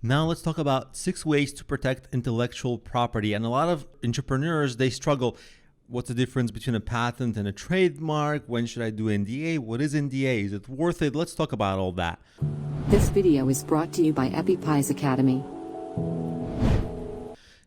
Now let's talk about 6 ways to protect intellectual property. And a lot of entrepreneurs, they struggle. What's the difference between a patent and a trademark? When should I do NDA? What is NDA? Is it worth it? Let's talk about all that. This video is brought to you by EpiPies Academy.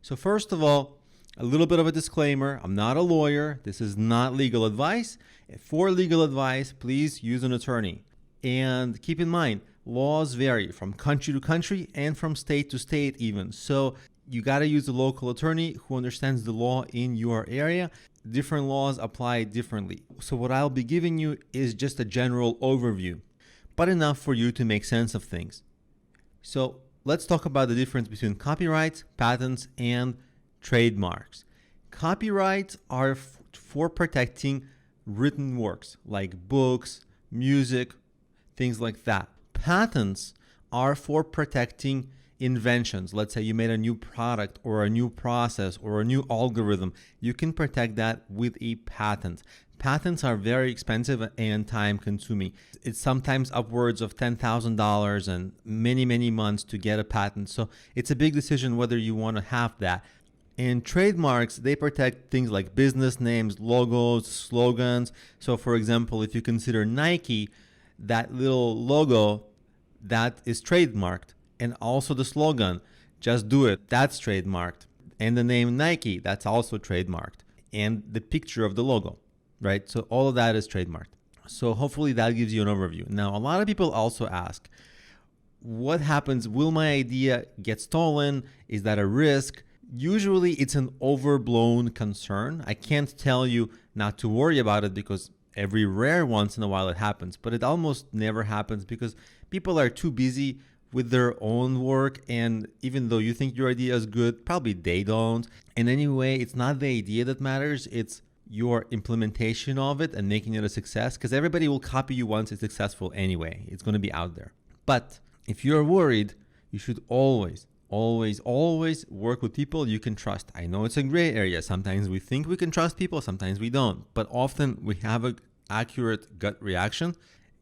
So first of all, a little bit of a disclaimer. I'm not a lawyer. This is not legal advice. For legal advice, please use an attorney. And keep in mind, laws vary from country to country and from state to state even. So you got to use a local attorney who understands the law in your area. Different laws apply differently. So what I'll be giving you is just a general overview, but enough for you to make sense of things. So let's talk about the difference between copyrights, patents, and trademarks. Copyrights are for protecting written works like books, music, things like that. Patents are for protecting inventions. Let's say you made a new product or a new process or a new algorithm. You can protect that with a patent. Patents are very expensive and time consuming. It's sometimes upwards of $10,000 and many months to get a patent. So it's a big decision whether you want to have that. And trademarks, they protect things like business names, logos, slogans. So for example, if you consider Nike, that little logo, that is trademarked. And also the slogan, just do it, that's trademarked. And the name Nike, that's also trademarked. And the picture of the logo, right? So all of that is trademarked. So hopefully that gives you an overview. Now, a lot of people also ask, what happens? Will my idea get stolen? Is that a risk? Usually it's an overblown concern. I can't tell you not to worry about it because every rare once in a while it happens, but it almost never happens because people are too busy with their own work. And even though you think your idea is good, probably they don't. And anyway, it's not the idea that matters. It's your implementation of it and making it a success, because everybody will copy you once it's successful anyway. It's going to be out there. But if you're worried, you should always work with people you can trust. I know it's a gray area. Sometimes we think we can trust people, sometimes we don't. But often we have an accurate gut reaction.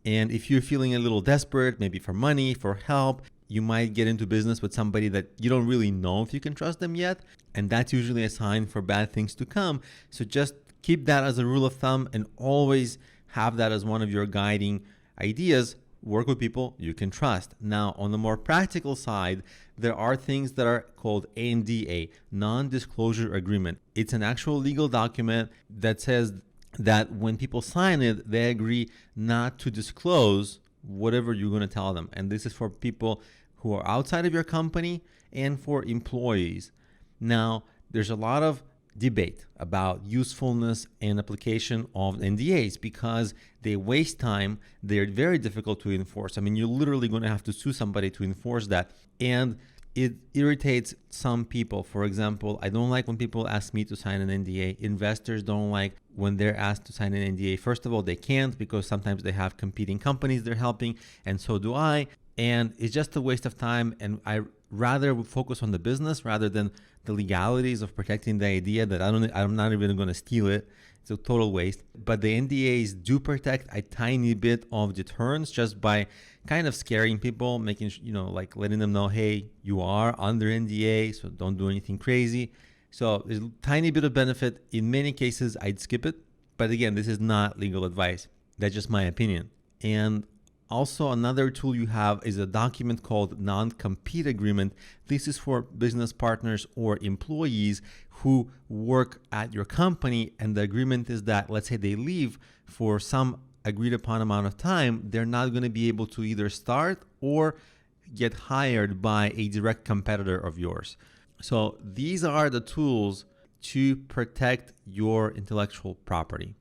And if you're feeling a little desperate, maybe for money, for help, you might get into business with somebody that you don't really know if you can trust them yet. And that's usually a sign for bad things to come. So just keep that as a rule of thumb and always have that as one of your guiding ideas. Work with people you can trust. Now, on the more practical side, there are things that are called NDA, non-disclosure agreement. It's an actual legal document that says that when people sign it, they agree not to disclose whatever you're going to tell them. And this is for people who are outside of your company and for employees. Now, there's a lot of debate about usefulness and application of NDAs because they waste time. They're very difficult to enforce. I mean, you're literally going to have to sue somebody to enforce that. And it irritates some people. For example, I don't like when people ask me to sign an NDA. Investors don't like when they're asked to sign an NDA. First of all, they can't because sometimes they have competing companies they're helping, and so do I. And it's just a waste of time. And I rather focus on the business rather than the legalities of protecting the idea that I'm not even going to steal it. It's a total waste. But the NDAs do protect a tiny bit of deterrence just by kind of scaring people, making, like letting them know, hey, you are under NDA, so don't do anything crazy. So there's a tiny bit of benefit. In many cases, I'd skip it. But again, this is not legal advice. That's just my opinion. And also, another tool you have is a document called non-compete agreement. This is for business partners or employees who work at your company. And the agreement is that, let's say they leave for some agreed upon amount of time, they're not going to be able to either start or get hired by a direct competitor of yours. So these are the tools to protect your intellectual property.